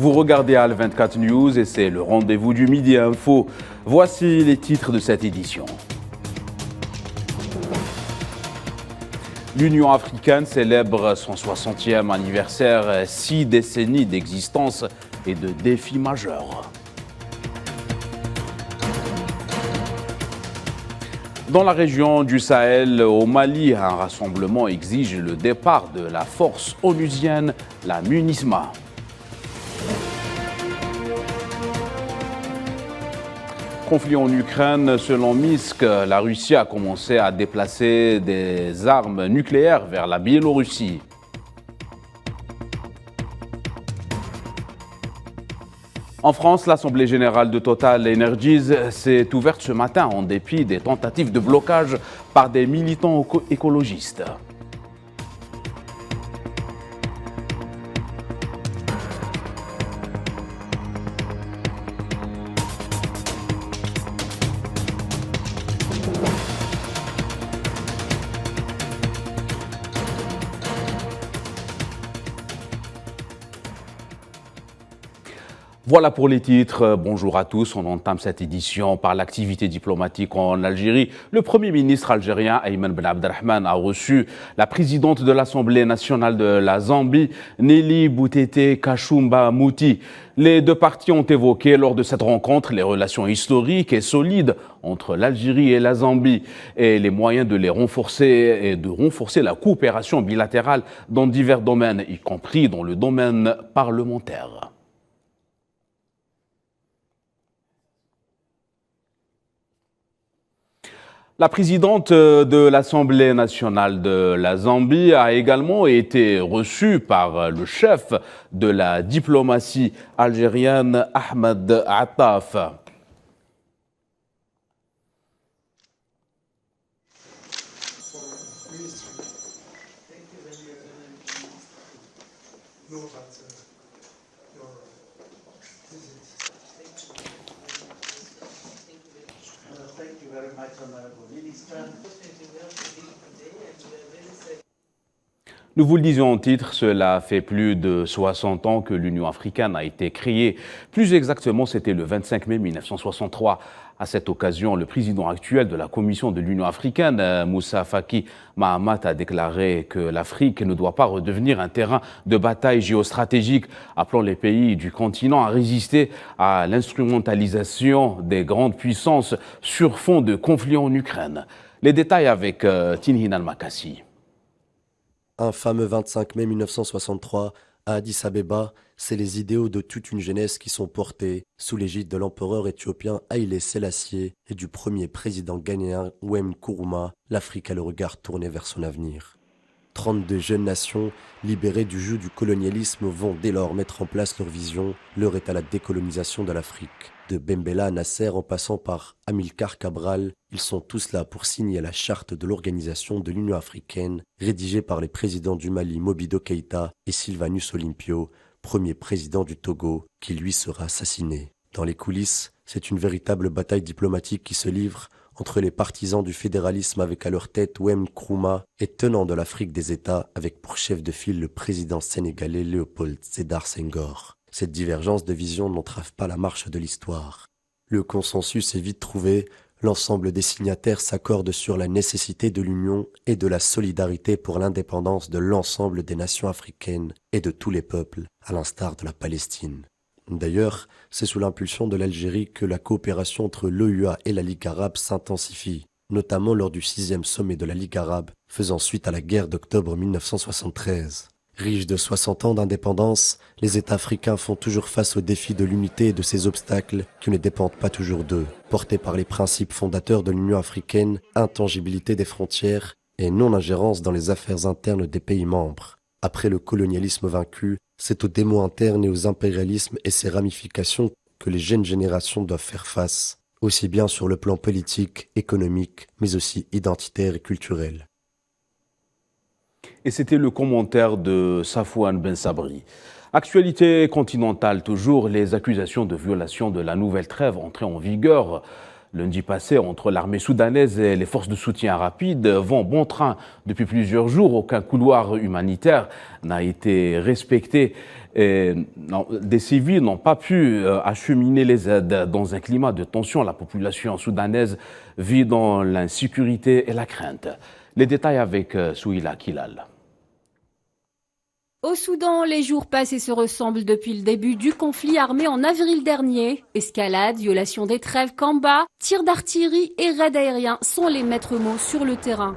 Vous regardez Al24 News et c'est le rendez-vous du Midi Info. Voici les titres de cette édition. L'Union africaine célèbre son 60e anniversaire, 6 décennies d'existence et de défis majeurs. Dans la région du Sahel, au Mali, un rassemblement exige le départ de la force onusienne, la MINUSMA. Conflit en Ukraine, selon Minsk, la Russie a commencé à déplacer des armes nucléaires vers la Biélorussie. En France, l'Assemblée générale de Total Energies s'est ouverte ce matin en dépit des tentatives de blocage par des militants écologistes. Voilà pour les titres. Bonjour à tous. On entame cette édition par l'activité diplomatique en Algérie. Le Premier ministre algérien, Ayman Ben Abdelrahman, a reçu la présidente de l'Assemblée nationale de la Zambie, Nelly Boutete Kachumba Mouti. Les deux parties ont évoqué lors de cette rencontre les relations historiques et solides entre l'Algérie et la Zambie et les moyens de les renforcer et de renforcer la coopération bilatérale dans divers domaines, y compris dans le domaine parlementaire. La présidente de l'Assemblée nationale de la Zambie a également été reçue par le chef de la diplomatie algérienne, Ahmed Attaf. Nous vous le disions en titre, cela fait plus de 60 ans que l'Union africaine a été créée. Plus exactement, c'était le 25 mai 1963. À cette occasion, le président actuel de la Commission de l'Union africaine, Moussa Faki Mahamat, a déclaré que l'Afrique ne doit pas redevenir un terrain de bataille géostratégique, appelant les pays du continent à résister à l'instrumentalisation des grandes puissances sur fond de conflit en Ukraine. Les détails avec Tinhinan Makassi. Un fameux 25 mai 1963, à Addis Abeba, c'est les idéaux de toute une jeunesse qui sont portés sous l'égide de l'empereur éthiopien Haïlé Sélassié et du premier président ghanéen Kwame Nkrumah. L'Afrique a le regard tourné vers son avenir. 32 jeunes nations, libérées du joug du colonialisme, vont dès lors mettre en place leur vision. L'heure est à la décolonisation de l'Afrique. De Bembella à Nasser en passant par Amilcar Cabral, ils sont tous là pour signer la charte de l'Organisation de l'Union africaine, rédigée par les présidents du Mali Mobutu Keïta et Sylvanus Olympio, premier président du Togo, qui lui sera assassiné. Dans les coulisses, c'est une véritable bataille diplomatique qui se livre entre les partisans du fédéralisme avec à leur tête Kwame Nkrumah et tenants de l'Afrique des États avec pour chef de file le président sénégalais Léopold Sédar Senghor. Cette divergence de vision n'entrave pas la marche de l'histoire. Le consensus est vite trouvé, l'ensemble des signataires s'accordent sur la nécessité de l'union et de la solidarité pour l'indépendance de l'ensemble des nations africaines et de tous les peuples, à l'instar de la Palestine. D'ailleurs, c'est sous l'impulsion de l'Algérie que la coopération entre l'OUA et la Ligue arabe s'intensifie, notamment lors du 6e sommet de la Ligue arabe, faisant suite à la guerre d'octobre 1973. Riches de 60 ans d'indépendance, les États africains font toujours face au défi de l'unité et de ces obstacles qui ne dépendent pas toujours d'eux. Portés par les principes fondateurs de l'Union africaine, intangibilité des frontières et non-ingérence dans les affaires internes des pays membres. Après le colonialisme vaincu, c'est aux démons internes et aux impérialismes et ses ramifications que les jeunes générations doivent faire face, aussi bien sur le plan politique, économique, mais aussi identitaire et culturel. Et c'était le commentaire de Safouane Ben Sabri. Actualité continentale toujours, les accusations de violation de la nouvelle trêve entrée en vigueur lundi passé entre l'armée soudanaise et les forces de soutien rapide vont bon train depuis plusieurs jours. Aucun couloir humanitaire n'a été respecté. Et des civils n'ont pas pu acheminer les aides dans un climat de tension. La population soudanaise vit dans l'insécurité et la crainte. Les détails avec Souila Kilal. Au Soudan, les jours passent et se ressemblent depuis le début du conflit armé en avril dernier. Escalade, violation des trêves, combats, tirs d'artillerie et raids aériens sont les maîtres mots sur le terrain.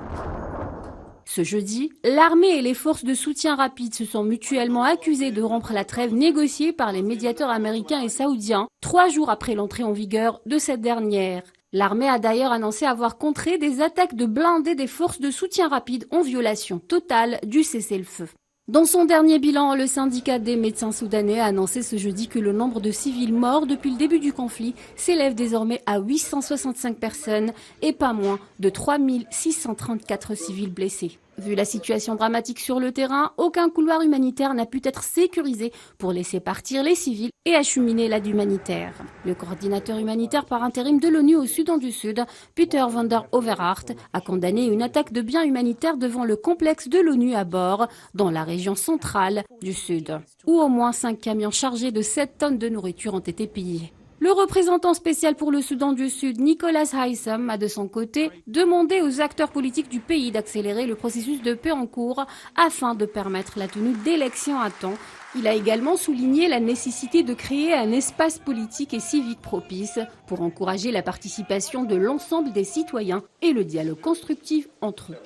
Ce jeudi, l'armée et les forces de soutien rapide se sont mutuellement accusées de rompre la trêve négociée par les médiateurs américains et saoudiens 3 jours après l'entrée en vigueur de cette dernière. L'armée a d'ailleurs annoncé avoir contré des attaques de blindés des forces de soutien rapide en violation totale du cessez-le-feu. Dans son dernier bilan, le syndicat des médecins soudanais a annoncé ce jeudi que le nombre de civils morts depuis le début du conflit s'élève désormais à 865 personnes et pas moins de 3634 civils blessés. Vu la situation dramatique sur le terrain, aucun couloir humanitaire n'a pu être sécurisé pour laisser partir les civils et acheminer l'aide humanitaire. Le coordinateur humanitaire par intérim de l'ONU au Soudan du Sud, Peter van der Overhart, a condamné une attaque de biens humanitaires devant le complexe de l'ONU à bord, dans la région centrale du Sud, où au moins 5 camions chargés de 7 tonnes de nourriture ont été pillés. Le représentant spécial pour le Soudan du Sud, Nicolas Haysom, a de son côté demandé aux acteurs politiques du pays d'accélérer le processus de paix en cours afin de permettre la tenue d'élections à temps. Il a également souligné la nécessité de créer un espace politique et civique propice pour encourager la participation de l'ensemble des citoyens et le dialogue constructif entre eux.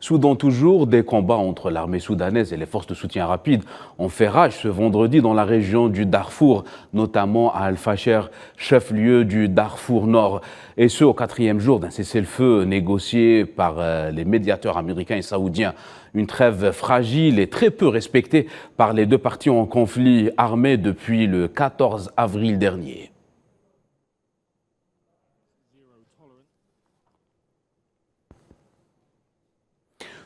Soudan toujours, des combats entre l'armée soudanaise et les forces de soutien rapide ont fait rage ce vendredi dans la région du Darfour, notamment à Al-Fasher, chef-lieu du Darfour Nord. Et ce, au 4e jour d'un cessez-le-feu négocié par les médiateurs américains et saoudiens. Une trêve fragile et très peu respectée par les deux parties en conflit armé depuis le 14 avril dernier.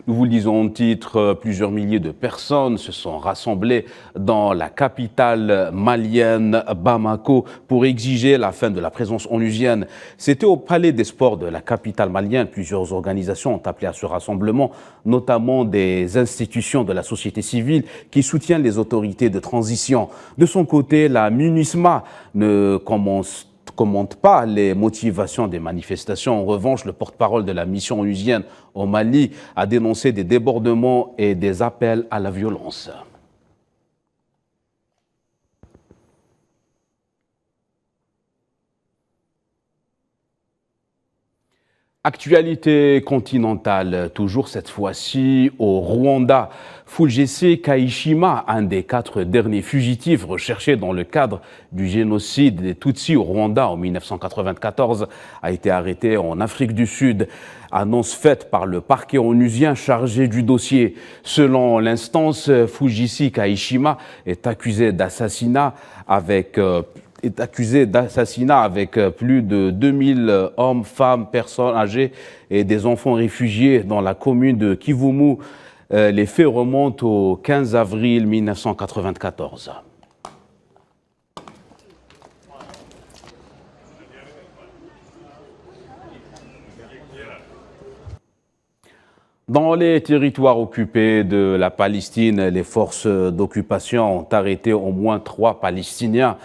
Nous vous le disons en titre, plusieurs milliers de personnes se sont rassemblées dans la capitale malienne, Bamako, pour exiger la fin de la présence onusienne. C'était au Palais des Sports de la capitale malienne. Plusieurs organisations ont appelé à ce rassemblement, notamment des institutions de la société civile qui soutiennent les autorités de transition. De son côté, la MINUSMA ne commente pas les motivations des manifestations. En revanche, le porte-parole de la mission onusienne au Mali a dénoncé des débordements et des appels à la violence. Actualité continentale, toujours cette fois-ci au Rwanda. Fulgese Kayishima, un des 4 derniers fugitifs recherchés dans le cadre du génocide des Tutsis au Rwanda en 1994, a été arrêté en Afrique du Sud. Annonce faite par le parquet onusien chargé du dossier. Selon l'instance, Fulgese Kayishima est accusé d'assassinat avec plus de 2000 hommes, femmes, personnes âgées et des enfants réfugiés dans la commune de Kivumu. Les faits remontent au 15 avril 1994. Dans les territoires occupés de la Palestine, les forces d'occupation ont arrêté au moins 3 Palestiniens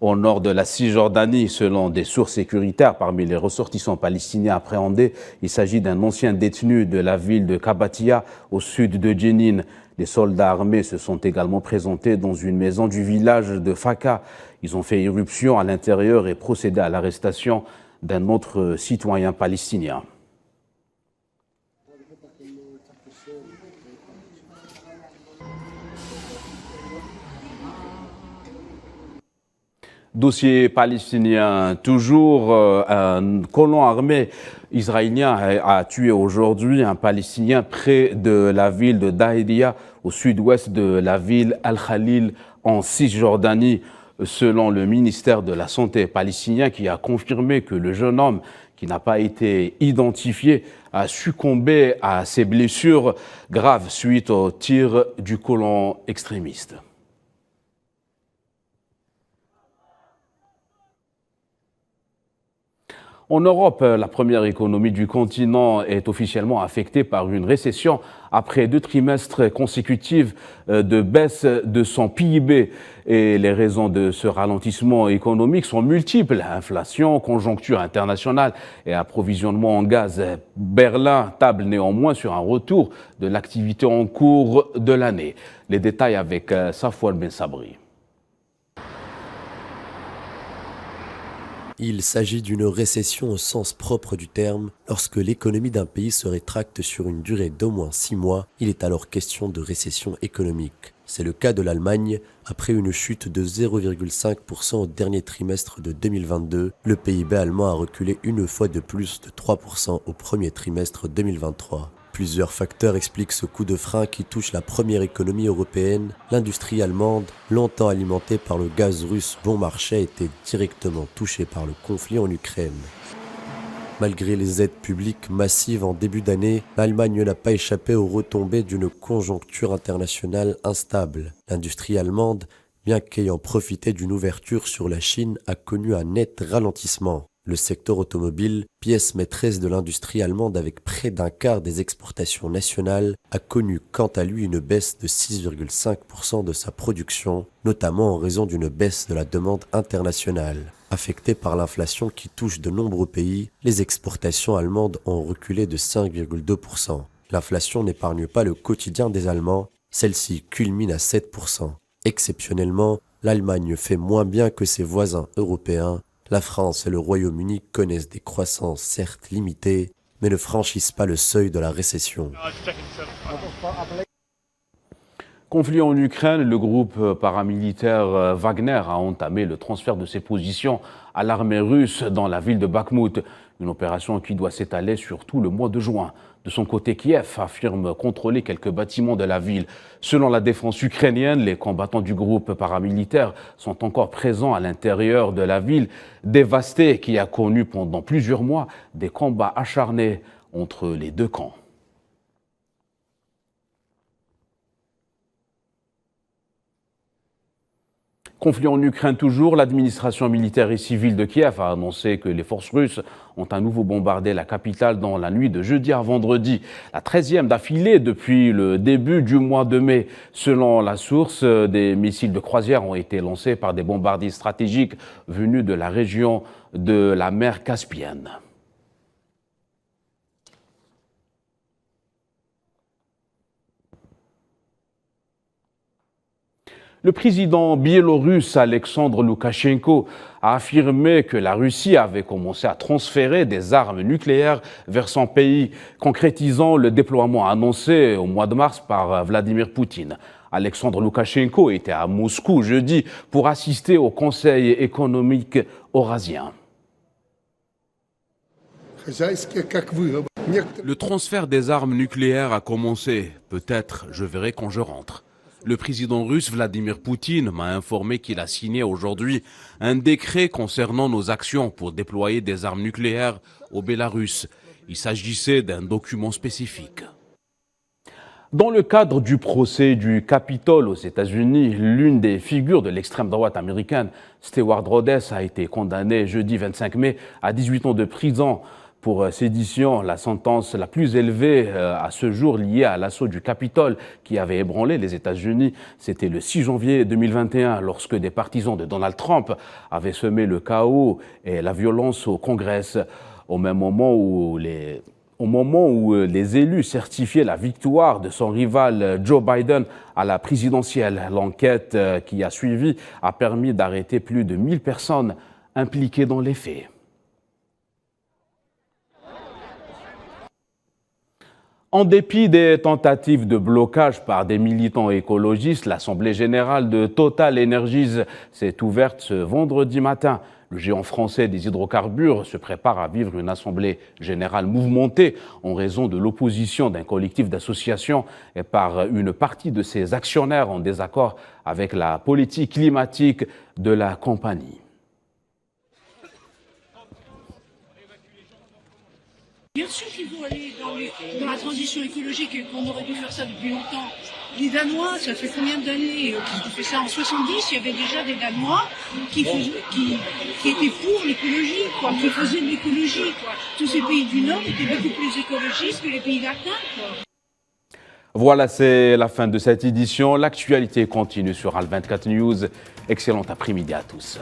au nord de la Cisjordanie, selon des sources sécuritaires. Parmi les ressortissants palestiniens appréhendés, il s'agit d'un ancien détenu de la ville de Kabatia, au sud de Jenin. Les soldats armés se sont également présentés dans une maison du village de Faka. Ils ont fait irruption à l'intérieur et procédé à l'arrestation d'un autre citoyen palestinien. Dossier palestinien, toujours un colon armé israélien a tué aujourd'hui un Palestinien près de la ville de Dahidia, au sud-ouest de la ville Al-Khalil en Cisjordanie, selon le ministère de la Santé palestinien qui a confirmé que le jeune homme, qui n'a pas été identifié, a succombé à ses blessures graves suite au tir du colon extrémiste. En Europe, la première économie du continent est officiellement affectée par une récession après 2 trimestres consécutifs de baisse de son PIB. Et les raisons de ce ralentissement économique sont multiples. Inflation, conjoncture internationale et approvisionnement en gaz. Berlin table néanmoins sur un retour de l'activité en cours de l'année. Les détails avec Safouane Ben Sabri. Il s'agit d'une récession au sens propre du terme. Lorsque l'économie d'un pays se rétracte sur une durée d'au moins 6 mois, il est alors question de récession économique. C'est le cas de l'Allemagne. Après une chute de 0,5% au dernier trimestre de 2022, le PIB allemand a reculé une fois de plus de 3% au premier trimestre 2023. Plusieurs facteurs expliquent ce coup de frein qui touche la première économie européenne. L'industrie allemande, longtemps alimentée par le gaz russe bon marché, a été directement touchée par le conflit en Ukraine. Malgré les aides publiques massives en début d'année, l'Allemagne n'a pas échappé aux retombées d'une conjoncture internationale instable. L'industrie allemande, bien qu'ayant profité d'une ouverture sur la Chine, a connu un net ralentissement. Le secteur automobile, pièce maîtresse de l'industrie allemande avec près d'un quart des exportations nationales, a connu quant à lui une baisse de 6,5% de sa production, notamment en raison d'une baisse de la demande internationale. Affectées par l'inflation qui touche de nombreux pays, les exportations allemandes ont reculé de 5,2%. L'inflation n'épargne pas le quotidien des Allemands, celle-ci culmine à 7%. Exceptionnellement, l'Allemagne fait moins bien que ses voisins européens. La France et le Royaume-Uni connaissent des croissances certes limitées, mais ne franchissent pas le seuil de la récession. Conflit en Ukraine, le groupe paramilitaire Wagner a entamé le transfert de ses positions à l'armée russe dans la ville de Bakhmout, une opération qui doit s'étaler sur tout le mois de juin. De son côté, Kiev affirme contrôler quelques bâtiments de la ville. Selon la défense ukrainienne, les combattants du groupe paramilitaire sont encore présents à l'intérieur de la ville, dévastée, qui a connu pendant plusieurs mois des combats acharnés entre les deux camps. Conflit en Ukraine toujours, l'administration militaire et civile de Kiev a annoncé que les forces russes ont à nouveau bombardé la capitale dans la nuit de jeudi à vendredi. La 13e d'affilée depuis le début du mois de mai. Selon la source, des missiles de croisière ont été lancés par des bombardiers stratégiques venus de la région de la mer Caspienne. Le président biélorusse Alexandre Loukachenko a affirmé que la Russie avait commencé à transférer des armes nucléaires vers son pays, concrétisant le déploiement annoncé au mois de mars par Vladimir Poutine. Alexandre Loukachenko était à Moscou jeudi pour assister au Conseil économique eurasien. Le transfert des armes nucléaires a commencé. Peut-être je verrai quand je rentre. Le président russe Vladimir Poutine m'a informé qu'il a signé aujourd'hui un décret concernant nos actions pour déployer des armes nucléaires au Bélarus. Il s'agissait d'un document spécifique. Dans le cadre du procès du Capitole aux États-Unis, l'une des figures de l'extrême droite américaine, Stewart Rhodes, a été condamnée jeudi 25 mai à 18 ans de prison pour sédition, la sentence la plus élevée à ce jour liée à l'assaut du Capitole qui avait ébranlé les États-Unis. C'était le 6 janvier 2021, lorsque des partisans de Donald Trump avaient semé le chaos et la violence au Congrès, au moment où les élus certifiaient la victoire de son rival Joe Biden à la présidentielle. L'enquête qui a suivi a permis d'arrêter plus de 1000 personnes impliquées dans les faits. En dépit des tentatives de blocage par des militants écologistes, l'Assemblée générale de Total Energies s'est ouverte ce vendredi matin. Le géant français des hydrocarbures se prépare à vivre une assemblée générale mouvementée en raison de l'opposition d'un collectif d'associations et par une partie de ses actionnaires en désaccord avec la politique climatique de la compagnie. Bien sûr qu'il faut aller dans la transition écologique et qu'on aurait dû faire ça depuis longtemps. Les Danois, ça fait combien d'années qu'ils ont fait ça? En 70, il y avait déjà des Danois qui étaient pour l'écologie, quoi, qui faisaient de l'écologie, quoi. Tous ces pays du Nord étaient beaucoup plus écologistes que les pays latins, quoi. Voilà, c'est la fin de cette édition. L'actualité continue sur Al 24 News. Excellent après-midi à tous.